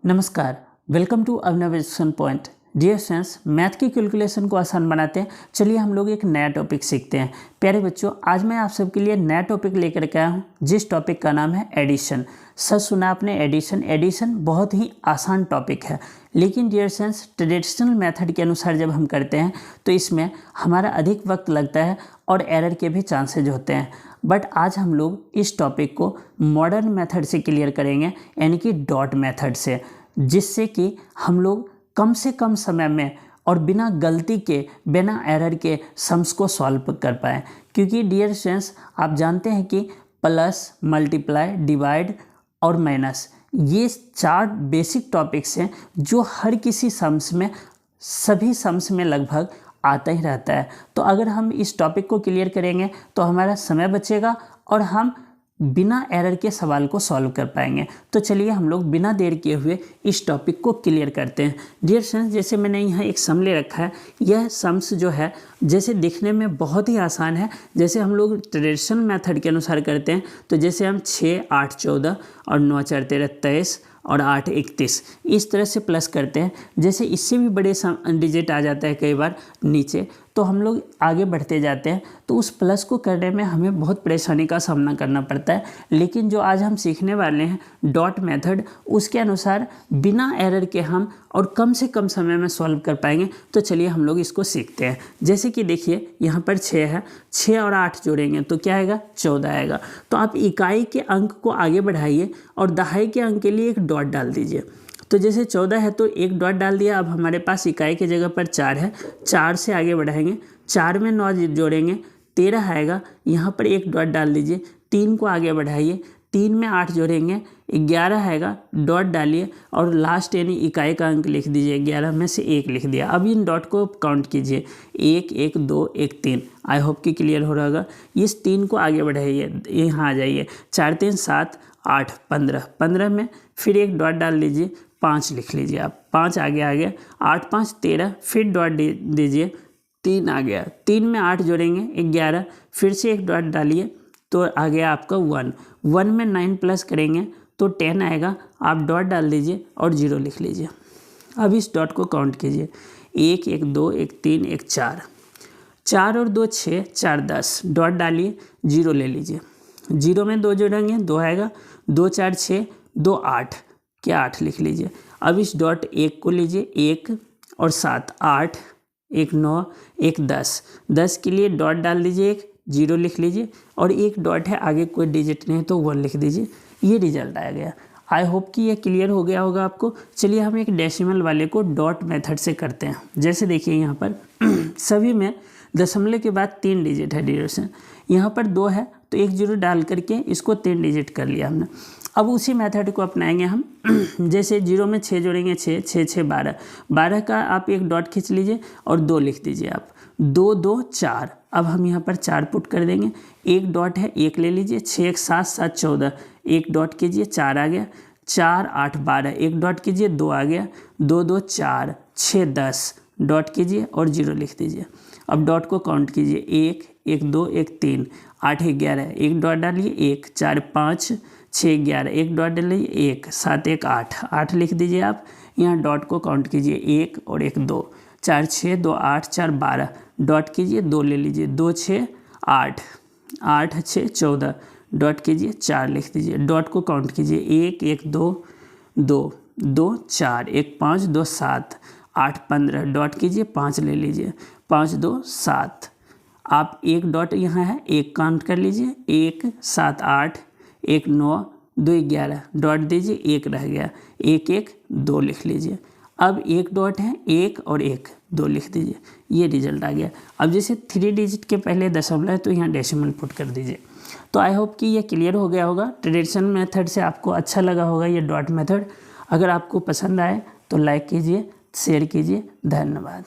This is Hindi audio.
नमस्कार, welcome to Abhinav education point. Dear students, math की कैलकुलेशन को आसान बनाते हैं। चलिए हम लोग एक नया टॉपिक सीखते हैं। प्यारे बच्चों, आज मैं आप सबके लिए नया टॉपिक लेकर के आया हूँ, जिस टॉपिक का नाम है एडिशन। सच सुना आपने, एडिशन। एडिशन बहुत ही आसान टॉपिक है, लेकिन डियर स्टूडेंट्स, ट्रेडिशनल मेथड के अनुसार जब हम करते हैं तो इसमें हमारा अधिक वक्त लगता है और एरर के भी चांसेज होते हैं। बट आज हम लोग इस टॉपिक को मॉडर्न मेथड से क्लियर करेंगे, यानी कि डॉट मेथड से, जिससे कि हम लोग कम से कम समय में और बिना गलती के, बिना एरर के सम्स को सॉल्व कर पाएँ। क्योंकि डियर स्टूडेंट्स, आप जानते हैं कि प्लस, मल्टीप्लाई, डिवाइड और माइनस, ये 4 बेसिक टॉपिक्स हैं जो हर किसी सम्स में, सभी सम्स में लगभग आता ही रहता है। तो अगर हम इस टॉपिक को क्लियर करेंगे तो हमारा समय बचेगा और हम बिना एरर के सवाल को सॉल्व कर पाएंगे। तो चलिए हम लोग बिना देर किए हुए इस टॉपिक को क्लियर करते हैं। डियर स्टूडेंट्स, जैसे मैंने यहाँ एक सम ले रखा है। यह सम्स जो है जैसे दिखने में बहुत ही आसान है, जैसे हम लोग ट्रेडिशनल मेथड के अनुसार करते हैं। तो जैसे हम 6, 8, 14 और 9, 4, 13, 23 और 8, 31 इस तरह से प्लस करते हैं। जैसे इससे भी बड़े डिजिट आ जाता है कई बार नीचे, तो हम लोग आगे बढ़ते जाते हैं। तो उस प्लस को करने में हमें बहुत परेशानी का सामना करना पड़ता है। लेकिन जो आज हम सीखने वाले हैं डॉट मेथड, उसके अनुसार बिना एरर के हम और कम से कम समय में सॉल्व कर पाएंगे। तो चलिए हम लोग इसको सीखते हैं। जैसे कि देखिए यहाँ पर 6 है, 6 और 8 जोड़ेंगे तो क्या आएगा? 14 आएगा। तो आप इकाई के अंक को आगे बढ़ाइए और दहाई के अंक के लिए एक डॉट डाल दीजिए। तो जैसे 14 है तो एक डॉट डाल दिया। अब हमारे पास इकाई की जगह पर 4 है, 4 से आगे बढ़ाएंगे, 4 में 9 जोड़ेंगे, 13 आएगा। यहाँ पर एक डॉट डाल दीजिए, 3 को आगे बढ़ाइए, 3 में 8 जोड़ेंगे, 11 आएगा, डॉट डालिए और लास्ट यानी इकाई का अंक लिख दीजिए। 11 में से 1 लिख दिया। अब इन डॉट को काउंट कीजिए, 1, 1, 2, 1, 3। आई होप कि क्लियर हो रहा होगा। इस 3 को आगे बढ़ाइए, यहाँ आ जाइए, 4, 3, 7, 8, 15। 15 में फिर एक डॉट डाल दीजिए, 5 लिख लीजिए आप। 5 आगे आ गया, 8, 5, 13, फिर डॉट दीजिए, 3 आ गया। 3 में 8 जोड़ेंगे, 11, फिर से एक डॉट डालिए तो आ गया आपका 1। 1 में 9 प्लस करेंगे तो 10 आएगा। आप डॉट डाल दीजिए और 0 लिख लीजिए। अब इस डॉट को काउंट कीजिए, 1, 1, 2, 1, 3, 1, 4। 4 और 2 6, 4, 10। डॉट डालिए, 0 ले लीजिए। 0 में 2 जोड़ेंगे, 2 आएगा। 2, 4, 6, 2, 8, क्या 8 लिख लीजिए। अब इस डॉट 1 को लीजिए, 1 और 7, 8, 1, 9, 1, 10। 10 के लिए डॉट डाल दीजिए, 1, 0 लिख लीजिए और एक डॉट है, आगे कोई डिजिट नहीं है तो 1 लिख दीजिए। ये रिजल्ट आ गया। आई होप कि ये क्लियर हो गया होगा आपको। चलिए हम एक डेसिमल वाले को डॉट मेथड से करते हैं। जैसे देखिए यहाँ पर सभी में दशमलव के बाद 3 डिजिट है डियर से। यहाँ पर 2 है तो 1 0 डाल करके इसको 3 डिजिट कर लिया हमने। अब उसी मेथड को अपनाएंगे हम। जैसे 0 में 6 जोड़ेंगे, 6, 6, 6, 12। 12 का आप एक डॉट खींच लीजिए और 2 लिख दीजिए आप। 2, 2, 4। अब हम यहाँ पर 4 पुट कर देंगे, एक डॉट है, 1 ले लीजिए। 6, 1, 7, 7, 14, एक डॉट कीजिए, 4 आ गया। 4, 8, 12, एक डॉट कीजिए, 2 आ गया। 2, 2, 4, 6, 10, डॉट कीजिए और 0 लिख दीजिए। अब डॉट को काउंट कीजिए, 1, 1, 2, 1, 3, 8, 11, एक डॉट डालिए, 1, 4, 5, 6, 11, एक डॉट डालिए, 1, 7, 1, 8, 8 लिख दीजिए आप। यहाँ डॉट को काउंट कीजिए, 1 और 1, 2, 4, 6, 2, 8, 4, 12, डॉट कीजिए, 2 ले लीजिए। 2, 6, 8, 8, 6, 14, डॉट कीजिए, 4 लिख दीजिए। डॉट को काउंट कीजिए, 1, 1, 2, 2, 2, 4, 1, 5, 2, 7, 8, 15, डॉट कीजिए, 5 ले लीजिए। 5, 2, 7। आप एक डॉट यहाँ है, 1 काउंट कर लीजिए, 1, 7, 8, 1, 9, 2, 11, डॉट दीजिए, 1 रह गया। 1, 1, 2 लिख लीजिए। अब एक डॉट है, 1 और 1, 2 लिख दीजिए। ये रिजल्ट आ गया। अब जैसे 3 डिजिट के पहले दशमलव है तो यहाँ डेसिमल पुट कर दीजिए। तो आई होप कि ये क्लियर हो गया होगा। ट्रेडिशनल मेथड से आपको अच्छा लगा होगा ये डॉट मेथड। अगर आपको पसंद आए तो लाइक कीजिए, शेयर कीजिए। धन्यवाद।